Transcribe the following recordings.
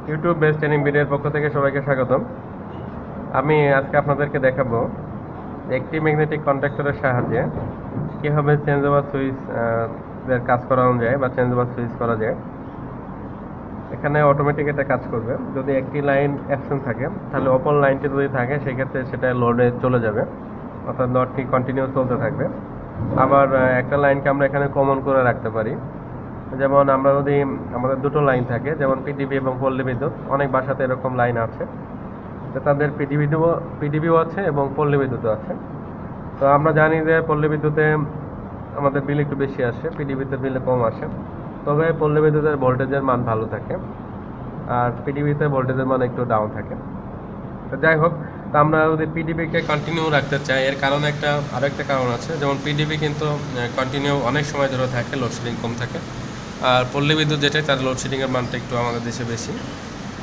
YouTube base training ভিডিওর পক্ষ থেকে সবাইকে স্বাগতম। আমি আজকে আপনাদেরকে দেখাবো একটি ম্যাগনেটিক কন্ট্যাক্টরের সাহায্যে কীভাবে চেঞ্জ ওভার সুইচ এর কাজ করানো যায় বা চেঞ্জ ওভার সুইচ করা যায়। এখানে অটোমেটিক এটা কাজ করবে। যদি একটি লাইন অ্যাবসেন্ট থাকে তাহলে অপর লাইনটি যদি থাকে সেক্ষেত্রে সেটা লোডে চলে যাবে, অর্থাৎ লোডটি কন্টিনিউ চলতে থাকবে। আবার একটা লাইনকে আমরা এখানে কমন করে রাখতে পারি। যেমন আমরা যদি আমাদের দুটো লাইন থাকে, যেমন পিডিবি এবং পল্লী বিদ্যুৎ, অনেক বাসাতে এরকম লাইন আছে যে তাদের পিডিবিও আছে এবং পল্লী বিদ্যুৎও আছে। তো আমরা জানি যে পল্লী বিদ্যুতে আমাদের বিল একটু বেশি আসে, পিডিবিতে বিল কম আসে, তবে পল্লী বিদ্যুতের ভোল্টেজের মান ভালো থাকে আর পিডিবিতে ভোল্টেজের মান একটু ডাউন থাকে। তো যাই হোক, তো আমরা যদি পিডিবিকে কন্টিনিউ রাখতে চাই, এর কারণ আরেকটা কারণ আছে। যেমন পিডিবি কিন্তু কন্টিনিউ অনেক সময় ধরে থাকে, লোডশেডিং কম থাকে, আর পল্লী বিদ্যুৎ যেটাই তার লোডশেডিংয়ের মানটা একটু আমাদের দেশে বেশি।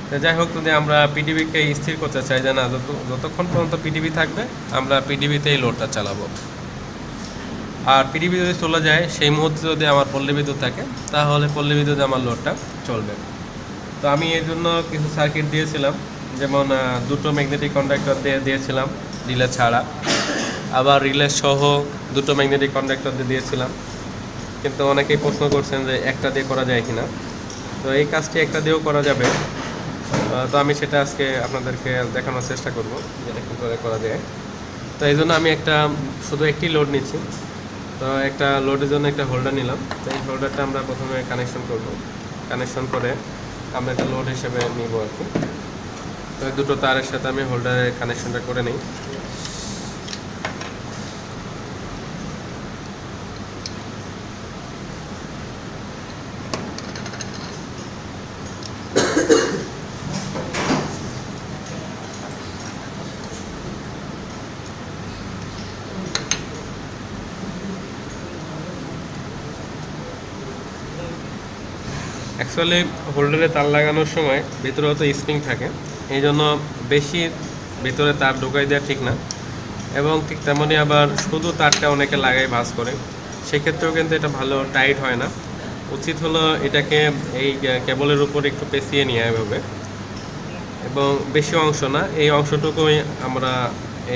তো যাই হোক, যদি আমরা পিডিবিকে স্থির করতে চাই যে না, যতক্ষণ পর্যন্ত পিডিবি থাকবে আমরা পিডিবিতেই লোডটা চালাবো, আর পিডিবি যদি চলে যায় সেই মুহূর্তে যদি আমার পল্লী বিদ্যুৎ থাকে তাহলে পল্লী বিদ্যুৎে আমার লোডটা চলবে। তো আমি এর জন্য কিছু সার্কিট দিয়েছিলাম, যেমন দুটো ম্যাগনেটিক কন্ডাক্টর দিয়েছিলাম রিলে ছাড়া, আবার রিলে সহ দুটো ম্যাগনেটিক কন্ডাক্টর দিয়েছিলাম। কিন্তু অনেকেই প্রশ্ন করছেন যে একটা দিয়ে করা যায় কিনা। তো এই কাজটি একটা দিয়েও করা যাবে। তো আমি সেটা আজকে আপনাদেরকে দেখানোর চেষ্টা করব যেটা কী করে করা যায়। তো এই জন্য আমি শুধু একটি লোড নিচ্ছি। তো একটা লোডের জন্য একটা হোল্ডার নিলাম। তো এই হোল্ডারটা আমরা প্রথমে কানেকশন করব। কানেকশন করে আমরা একটা লোড হিসেবে নিব আর কি। তো দুটো তারের সাথে আমি হোল্ডারের কানেকশনটা করে নিই। অ্যাকচুয়ালি হোল্ডারে তার লাগানোর সময় ভিতরে হয়তো স্প্রিং থাকে, এই জন্য বেশি ভিতরে তার ঢোকাই দেওয়া ঠিক না। এবং ঠিক তেমনই আবার শুধু তারটা অনেকে লাগাই ভাঁজ করে, সেক্ষেত্রেও কিন্তু এটা ভালো টাইট হয় না। উচিত হলো এটাকে এই কেবলের উপর একটু পেঁচিয়ে নিয়ে এভাবে, এবং বেশি অংশ না, এই অংশটুকুই আমরা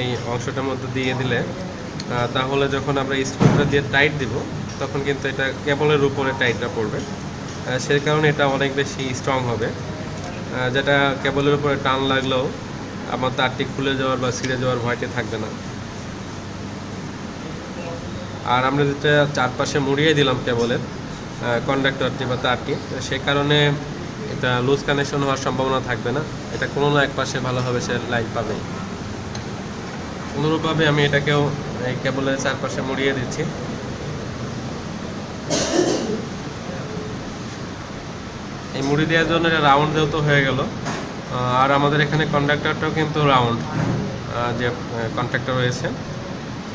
এই অংশটার মধ্যে দিয়ে দিলে তাহলে যখন আমরা স্ক্রুটা দিয়ে টাইট দিব তখন কিন্তু এটা কেবলের উপরে টাইটটা পড়বে। সেই কারণে এটা অনেক বেশি স্ট্রং হবে, যেটা কেবলের উপরে টান লাগলেও আমার তারটি খুলে যাওয়ার বা ছিঁড়ে যাওয়ার ভয়টি থাকবে না। আর আমরা যেটা চারপাশে মুড়িয়ে দিলাম কেবলের কন্ডাক্টরটি বা তারটি, সে কারণে এটা লুজ কানেকশন হওয়ার সম্ভাবনা থাকবে না। এটা কোনো না এক পাশে ভালোভাবে সে লাইন পাবে। অনুরূপভাবে আমি এটাকেও এই কেবলের চারপাশে মুড়িয়ে দিচ্ছি। এই মুড়ি দেওয়ার জন্য এটা রাউন্ড যেহেতু হয়ে গেল, আর আমাদের এখানে কন্ডাক্টরটাও কিন্তু রাউন্ড, যে কন্ট্যাক্টর রয়েছে,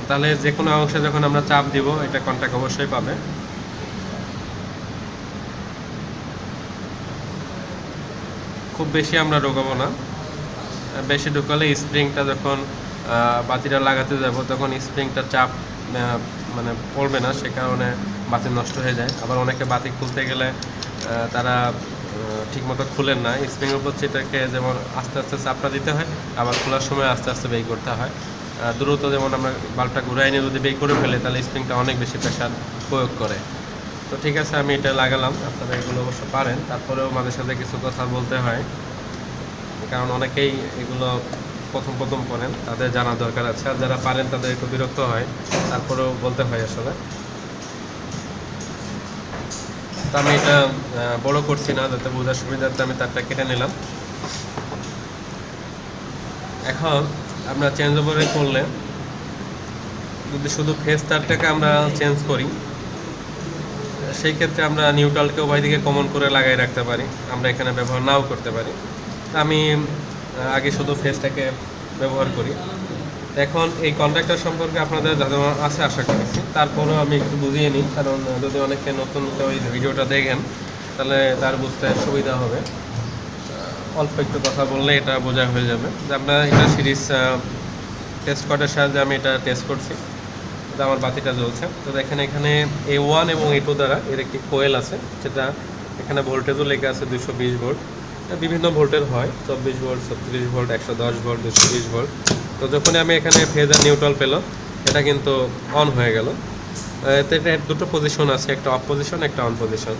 তাহলে যে কোনো অংশে যখন আমরা চাপ দিব এটা কন্ট্যাক্ট অবশ্যই পাবে। খুব বেশি আমরা ঢোকাবো না, বেশি ঢুকালে স্প্রিংটা যখন বাতিটা লাগাতে যাব তখন স্প্রিংটা চাপ মানে পড়বে না, সে কারণে বাতি নষ্ট হয়ে যায়। আবার অনেকে বাতি খুলতে গেলে তারা ঠিকমতো খুলেন না, স্প্রিংয়ের উপর সেটাকে যেমন আস্তে আস্তে চাপটা দিতে হয়, আবার খোলার সময় আস্তে আস্তে বের করতে হয় দ্রুত। যেমন আমরা বাল্বটা ঘুরাই নিয়ে যদি বের করে ফেলে তাহলে স্প্রিংটা অনেক বেশি প্রেশার প্রয়োগ করে। তো ঠিক আছে, আমি এটা লাগালাম। আপনারা এগুলো অবশ্য পারেন, তারপরেও আমাদের সাথে কিছু কথা বলতে হয়, কারণ অনেকেই এগুলো প্রথম প্রথম করেন, তাদের জানা দরকার আছে। আর যারা পারেন তাদের একটু বিরক্ত হয়, তারপরেও বলতে হয় আসলে। তো আমি এটা বড় করছি না, যাতে বোঝার সুবিধার্থে আমি তারটা কেটে নিলাম। এখন আমরা চেঞ্জ ওভারে করলে যদি শুধু ফেস তারটাকে আমরা চেঞ্জ করি, সেই ক্ষেত্রে আমরা নিউট্রালকে উভয় দিকে কমন করে লাগাই রাখতে পারি, আমরা এখানে ব্যবহার নাও করতে পারি। আমি আগে শুধু ফেসটাকে ব্যবহার করি। এখন এই কন্ট্যাক্টর সম্পর্কে আপনাদের ধারণা আছে আশা করছি, তারপরেও আমি একটু বুঝিয়ে নিই, কারণ যদি অনেকে নতুন ওই ভিডিওটা দেখেন তাহলে তার বুঝতে সুবিধা হবে। অল্প একটু কথা বললে এটা বোঝা হয়ে যাবে। যে আমরা এটা সিরিজ টেস্ট করার সাহায্যে আমি এটা টেস্ট করছি, তো আমার বাতিটা জ্বলছে। তো দেখেন এখানে A1 এবং A2 দ্বারা এর একটি কোয়েল আছে, যেটা এখানে ভোল্টেজও লেখা আছে 220 ভোল্ট, বিভিন্ন ভোল্টের হয়, 24 ভোল্ট, 36 ভোল্ট, 110 ভোল্ট, 220 ভোল্ট। তো যখনই আমি এখানে ফেজ আর নিউট্রাল পেলাম, এটা কিন্তু অন হয়ে গেল। এতে এর দুটো পজিশন আছে, একটা অফ পজিশন, একটা অন পজিশন।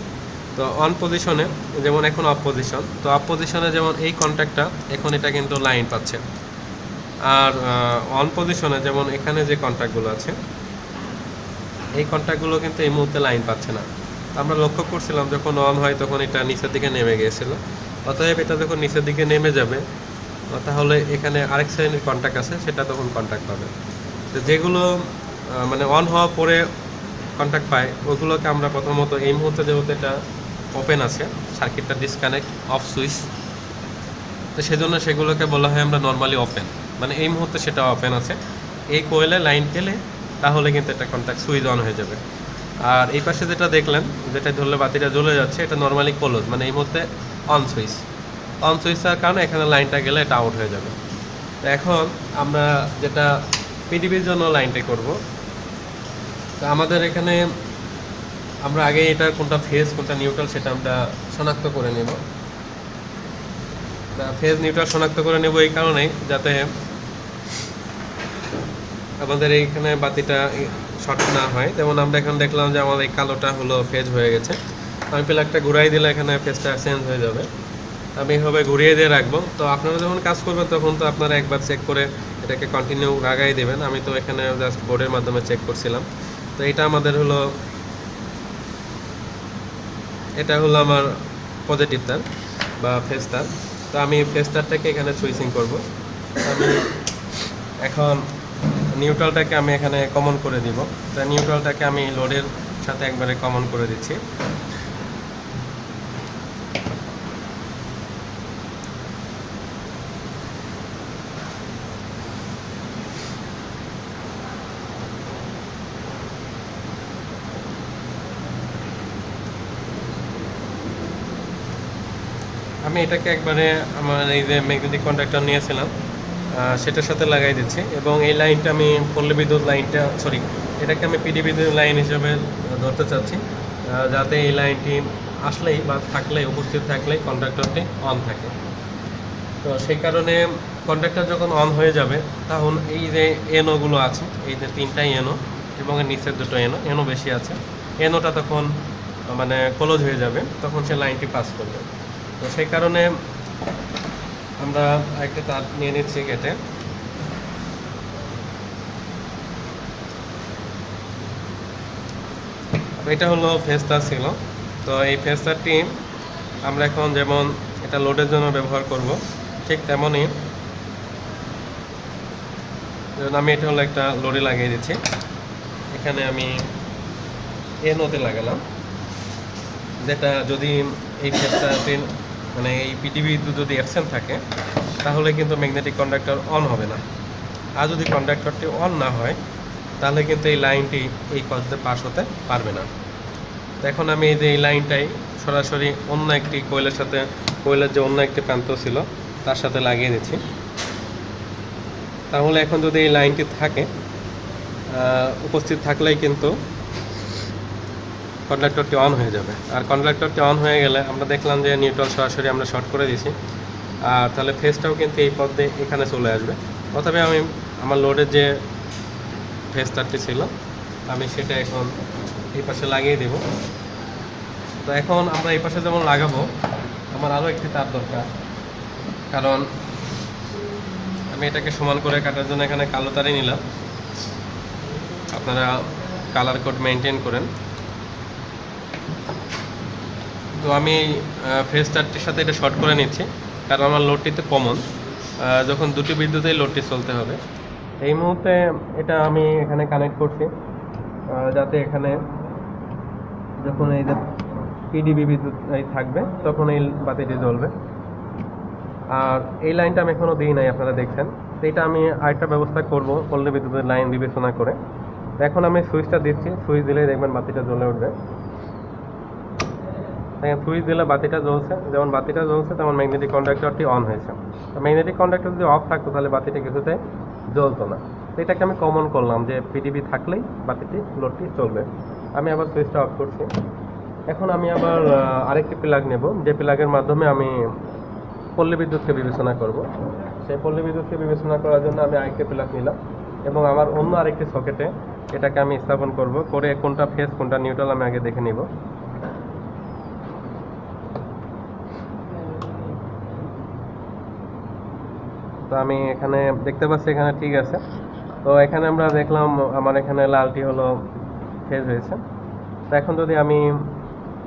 তো অন পজিশনে যেমন এখন অফ পজিশন, তো অফ পজিশনে যেমন এই কন্ট্যাক্টটা এখন এটা কিন্তু লাইন পাচ্ছে। আর অন পজিশনে যেমন এখানে যে কন্ট্যাক্টগুলো আছে, এই কন্ট্যাক্টগুলো কিন্তু এই মুহূর্তে লাইন পাচ্ছে না। আমরা লক্ষ্য করছিলাম যখন অন হয় তখন এটা নিচের দিকে নেমে গিয়েছিল। অতএব এটা যখন নিচের দিকে নেমে যাবে, তাহলে এখানে আরেক শ্রেণীর কন্ট্যাক্ট আছে, সেটা তখন কন্ট্যাক্ট পাবে। তো যেগুলো মানে অন হওয়ার পরে কন্ট্যাক্ট পায়, ওগুলোকে আমরা প্রথমত এই মুহূর্তে যেহেতু এটা ওপেন আছে, সার্কিটটা ডিসকানেক্ট অফ সুইচ, তো সেজন্য সেগুলোকে বলা হয় আমরা নর্মালি ওপেন, মানে এই মুহূর্তে সেটা ওপেন আছে। এই কোয়েলে লাইন পেলে তাহলে কিন্তু এটা কন্ট্যাক্ট সুইচ অন হয়ে যাবে। আর এই পাশে যেটা দেখলেন, যেটা ধরলে বাতিটা জ্বলে যাচ্ছে, এটা নর্মালি ক্লোজ, মানে এই মুহূর্তে অন সুইচ। অন সুইচ হওয়ার কারণে এখানে লাইনটা গেলে এটা আউট হয়ে যাবে। তো এখন আমরা যেটা পিডিবির জন্য লাইনটা করব, তো আমাদের এখানে আমরা আগে এটা কোনটা ফেজ কোনটা নিউট্রাল সেটা আমরা শনাক্ত করে নেব। ফেজ নিউট্রাল শনাক্ত করে নেব এই কারণে যাতে আমাদের এইখানে বাতিটা শর্ট না হয়। যেমন আমরা এখন দেখলাম যে আমাদের এই কালোটা হলো ফেজ হয়ে গেছে, আমি প্লাগটা ঘুরাই দিলে এখানে ফেজটা চেঞ্জ হয়ে যাবে। আমি এভাবে ঘুরিয়ে দিয়ে রাখবো। তো আপনারা যখন কাজ করবেন তখন তো আপনারা একবার চেক করে এটাকে কন্টিনিউ লাগাই দেবেন। আমি তো এখানে জাস্ট বোর্ডের মাধ্যমে চেক করছিলাম। তো এটা আমাদের হলো, এটা হলো আমার পজিটিভ তার বা ফেজ তার। তো আমি ফেজ তারটাকে এখানে সুইচিং করব। আমি এখন নিউট্রালটাকে আমি এখানে কমন করে দিব। তো নিউট্রালটাকে আমি লোডের সাথে একবারে কমন করে দিচ্ছি। আমি এটাকে একবারে আমার এই যে ম্যাগনেটিক কন্ডাক্টর নিয়েছিলাম সেটার সাথে লাগাই দিচ্ছি, এবং এই লাইনটা আমি পল্লী বিদ্যুৎ লাইনটা এটাকে আমি পিডি বিদ্যুৎ লাইন হিসেবে ধরতে চাচ্ছি, যাতে এই লাইনটি আসলেই বা থাকলেই উপস্থিত থাকলেই কন্ডাক্টরটি অন থাকে। তো সেই কারণে কন্ডাক্টর যখন অন হয়ে যাবে তখন এই যে এনোগুলো আছে, এই যে তিনটাই এনো এবং এর নিচের দুটো এনো বেশি আছে, এনোটা তখন মানে ক্লোজ হয়ে যাবে, তখন সে লাইনটি পাস করবে। তো সেই কারণে আমরা একটা তার নিয়ে নিচ্ছি কেটে। এটা হলো ফেজ তার ছিল। তো এই ফেজ তারটি আমরা এখন যেমন এটা লোডের জন্য ব্যবহার করব, ঠিক তেমনই আমি এটা হলো একটা লোডে লাগিয়ে দিচ্ছি। এখানে আমি এনোতে লাগালাম, যেটা যদি এই ফেজ তারটির মানে এই পিডি বিদ্যুৎ যদি অ্যাবসেন্ট থাকে তাহলে কিন্তু ম্যাগনেটিক কন্ডাক্টর অন হবে না। আর যদি কন্ডাক্টরটি অন না হয় তাহলে কিন্তু এই লাইনটি এই পথে পাস হতে পারবে না। তো এখন আমি এই যে এই লাইনটাই সরাসরি অন্য একটি কোয়েলের সাথে, কোয়েলের যে অন্য একটি প্রান্ত ছিল তার সাথে লাগিয়ে দিচ্ছি। তাহলে এখন যদি এই লাইনটি থাকে উপস্থিত থাকলেই কিন্তু কন্ডাক্টরটি অন হয়ে যাবে। আর কন্ডাক্টরটি অন হয়ে গেলে আমরা দেখলাম যে নিউট্রাল সরাসরি আমরা শর্ট করে দিয়েছি, আর তাহলে ফেজটাও কিন্তু এই পথে এখানে চলে আসবে। অথবা আমি আমার লোডের যে ফেজ তারটি ছিল আমি সেটা এখন এই পাশে লাগিয়ে দেব। তো এখন আমরা এই পাশে যেমন লাগাবো, আমার আরও একটি তার দরকার, কারণ আমি এটাকে সমান করে কাটার জন্য এখানে কালো তারই নিলাম। আপনারা কালার কোড মেনটেন করেন। তো আমি ফেজ তারটির সাথে এটা শর্ট করে নিচ্ছি, কারণ আমার লোডটিতে কমন, যখন দুটি বিদ্যুতেই লোডটি চলতে হবে। এই মুহূর্তে এটা আমি এখানে কানেক্ট করছি, যাতে এখানে যখন এই যে পিডিবি বিদ্যুৎ থাকবে তখন এই বাতিটি জ্বলবে। আর এই লাইনটা আমি এখনও দিই নাই, আপনারা দেখছেন। তো এটা আমি আরেকটা ব্যবস্থা করব পল্লী বিদ্যুতের লাইন বিবেচনা করে। এখন আমি সুইচটা দিচ্ছি, সুইচ দিলেই দেখবেন বাতিটা জ্বলে উঠবে। দেখেন সুইচ দিলে বাতিটা জ্বলছে, যেমন বাতিটা জ্বলছে তেমন ম্যাগনেটিক কন্ডাক্টরটি অন হয়েছে। তো ম্যাগনেটিক কন্ডাক্টর যদি অফ থাকতো তাহলে বাতিটা কিছুতে জ্বলতো না। তো এটাকে আমি কমন করলাম যে পিডিবি থাকলেই বাতিটি লোডটি চলবে। আমি আবার সুইচটা অফ করছি। এখন আমি আবার আরেকটি প্লাগ নেব, যে প্লাগের মাধ্যমে আমি পল্লী বিদ্যুৎকে বিবেচনা করব। সেই পল্লী বিদ্যুৎকে বিবেচনা করার জন্য আমি আরেকটি প্লাগ নিলাম এবং আমার অন্য আরেকটি সকেটে এটাকে আমি স্থাপন করব, করে কোনটা ফেজ কোনটা নিউট্রাল আমি আগে দেখে নিব। তো আমি এখানে দেখতে পাচ্ছি এখানে ঠিক আছে। তো এখানে আমরা দেখলাম আমার এখানে লালটি হলো ফেজ হয়েছে। তো এখন যদি আমি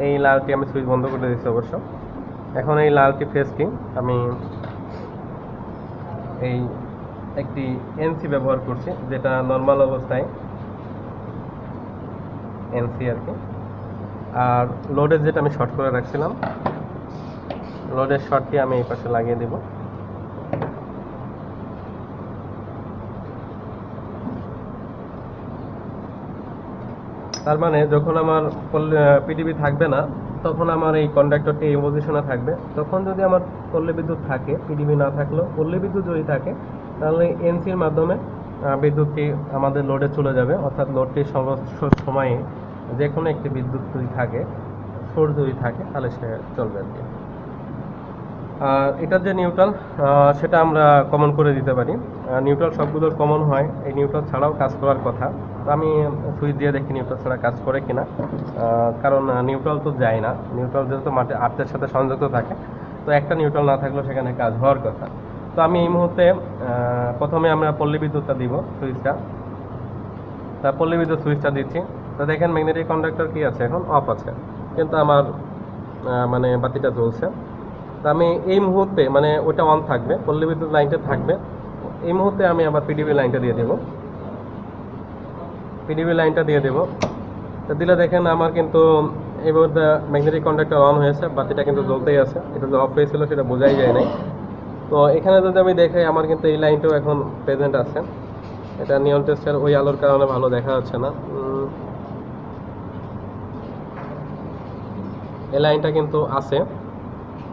এই লালটি আমি সুইচ বন্ধ করে দিচ্ছি অবশ্য। এখন এই লালটি ফেজটি আমি এই একটি এনসি ব্যবহার করছি, যেটা নর্মাল অবস্থায় এনসি আর কি। আর লোডের যেটা আমি শর্ট করে রাখছিলাম, লোডের শর্টটি আমি এই পাশে লাগিয়ে দেব। তার মানে যখন আমার পিডিবি থাকবে না তখন আমার এই কন্ডাক্টরটি এই পজিশনে থাকবে। তখন যদি আমার পল্লী বিদ্যুৎ থাকে, পিডিবি না থাকলেও পল্লী বিদ্যুৎ যদি থাকে, তাহলে এনসির মাধ্যমে বিদ্যুৎটি আমাদের লোডে চলে যাবে। অর্থাৎ লোডটি সর্বোচ্চ সময়ে যে কোনো একটি বিদ্যুৎ যদি থাকে, সোর্স যদি থাকে, তাহলে সে চলবে আর কি। আর এটার যে নিউট্রাল সেটা আমরা কমন করে দিতে পারি। নিউট্রাল সবগুলোর কমন হয়, এই নিউট্রাল ছাড়াও কাজ করার কথা। তো আমি সুইচ দিয়ে দেখি নিউট্রাল ছাড়া কাজ করে কিনা, কারণ নিউট্রাল তো যায় না, নিউট্রাল যেহেতু মাঠে আর্থের সাথে সংযুক্ত থাকে, তো একটা নিউট্রাল না থাকলেও সেখানে কাজ হওয়ার কথা। তো আমি এই মুহূর্তে প্রথমে আমরা পল্লী বিদ্যুৎটা দিব, সুইচটা, তার পল্লী বিদ্যুৎ সুইচটা দিচ্ছি। তো দেখেন ম্যাগনেটিক কন্ডাক্টর কি আছে, এখন অফ আছে, কিন্তু আমার মানে বাতিটা জ্বলছে। তো আমি এই মুহূর্তে মানে ওটা অন থাকবে, পল্লী বিদ্যুৎ লাইনটা থাকবে। এই মুহূর্তে আমি আবার পিডিবি লাইনটা দিয়ে দেব, পিডিবি লাইনটা দিয়ে দেব। তো দিলে দেখেন আমার কিন্তু এই মুহূর্তে ম্যাগনেটিক কন্ডাক্টর অন হয়েছে, বাতিটা কিন্তু জ্বলতেই আছে। এটা যে অফ হয়েছিল সেটা বোঝাই যায় নাই। তো এখানে যদি আমি দেখাই, আমার কিন্তু এই লাইনটাও এখন প্রেজেন্ট আছে। এটা নিয়ন টেস্টের ওই আলোর কারণে ভালো দেখা যাচ্ছে না। এই লাইনটা কিন্তু আছে।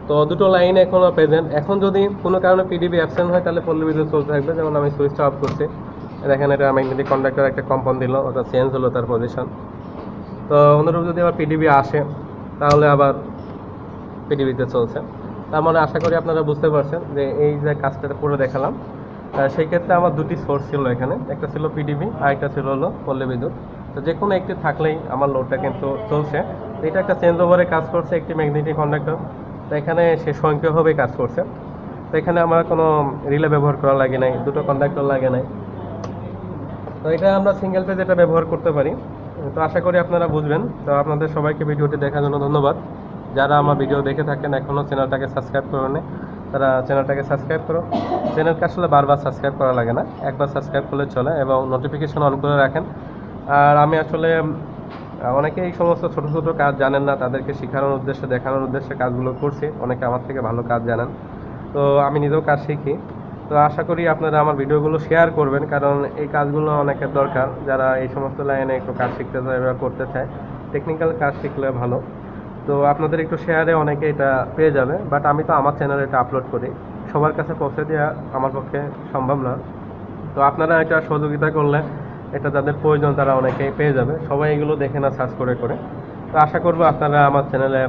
তো দুটো লাইন এখনো প্রেজেন্ট। এখন যদি কোনো কারণে পিডিবি অ্যাবসেন্ট হয়, তাহলে পল্লী বিদ্যুৎ চলতে থাকবে। যেমন আমি সুইচটা অফ করছি, দেখেন এটা ম্যাগনেটিক কন্ডাক্টর একটা কম্পন দিল, ওটা চেঞ্জ হলো তার পজিশন। তো অনুরূপ যদি আবার পিডিবি আসে, তাহলে আবার পিডিবিতে চলছে। তার মানে আশা করি আপনারা বুঝতে পারছেন যে এই যে কাজটা পুরো দেখালাম, সেই ক্ষেত্রে আমার দুটি সোর্স ছিল এখানে, একটা ছিল পিডিবি আর একটা ছিল হলো পল্লী বিদ্যুৎ। তো যে কোনো একটি থাকলেই আমার লোডটা কিন্তু চলছে। তো এটা একটা চেঞ্জ ওভারে কাজ করছে, একটি ম্যাগনেটিক কন্ডাক্টর। তো এখানে সে স্বয়ংক্রিয়ভাবে কাজ করছে। তো এখানে আমার কোনো রিলে ব্যবহার করা লাগে নাই, দুটো কন্ডাক্টর লাগে নাই। তো এটা আমরা সিঙ্গেল পেজ এটা ব্যবহার করতে পারি। তো আশা করি আপনারা বুঝবেন। তো আপনাদের সবাইকে ভিডিওটি দেখার জন্য ধন্যবাদ। যারা আমার ভিডিও দেখে থাকেন এখনও চ্যানেলটাকে সাবস্ক্রাইব করেন, তারা চ্যানেলটাকে সাবস্ক্রাইব করো। চ্যানেলকে আসলে বারবার সাবস্ক্রাইব করা লাগে না, একবার সাবস্ক্রাইব করলে চলে, এবং নোটিফিকেশন অন করে রাখেন। আর আমি আসলে অনেকে এই সমস্ত ছোটো ছোটো কাজ জানেন না, তাদেরকে শেখানোর উদ্দেশ্যে, দেখানোর উদ্দেশ্যে কাজগুলো করছি। অনেকে আমার থেকে ভালো কাজ জানেন, তো আমি নিজেও কাজ শিখি। তো আশা করি আপনারা আমার ভিডিওগুলো শেয়ার করবেন, কারণ এই কাজগুলো অনেকের দরকার, যারা এই সমস্ত লাইনে একটু কাজ শিখতে চায় বা করতে চায়। টেকনিক্যাল কাজ শিখলে ভালো। তো আপনাদের একটু শেয়ারে অনেকে এটা পেয়ে যাবে, বাট আমি তো আমার চ্যানেলে এটা আপলোড করি, সবার কাছে পৌঁছে দেওয়া আমার পক্ষে সম্ভব না। তো আপনারা এটা সহযোগিতা করলে এটা যাদের প্রয়োজন তারা অনেকেই পেয়ে যাবে। সবাই এগুলো দেখে না সার্চ করে করে। তো আশা করব আপনারা আমার চ্যানেলে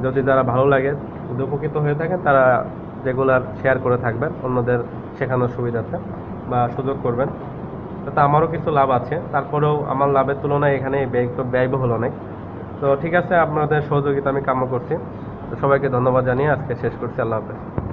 যদি যারা ভালো লাগে, যদি উপকৃত হয়ে থাকেন, তারা রেগুলার শেয়ার করে থাকবেন অন্যদের শেখানোর সুবিধার্থে, বা সুযোগ করবেন। তাতে আমারও কিছু লাভ আছে, তারপরেও আমার লাভের তুলনায় এখানে ব্যয়বহুল অনেক। তো ঠিক আছে, আপনাদের সহযোগিতা আমি কামনা করছি। তো সবাইকে ধন্যবাদ জানিয়ে আজকে শেষ করছি। আল্লাহ হাফেজ।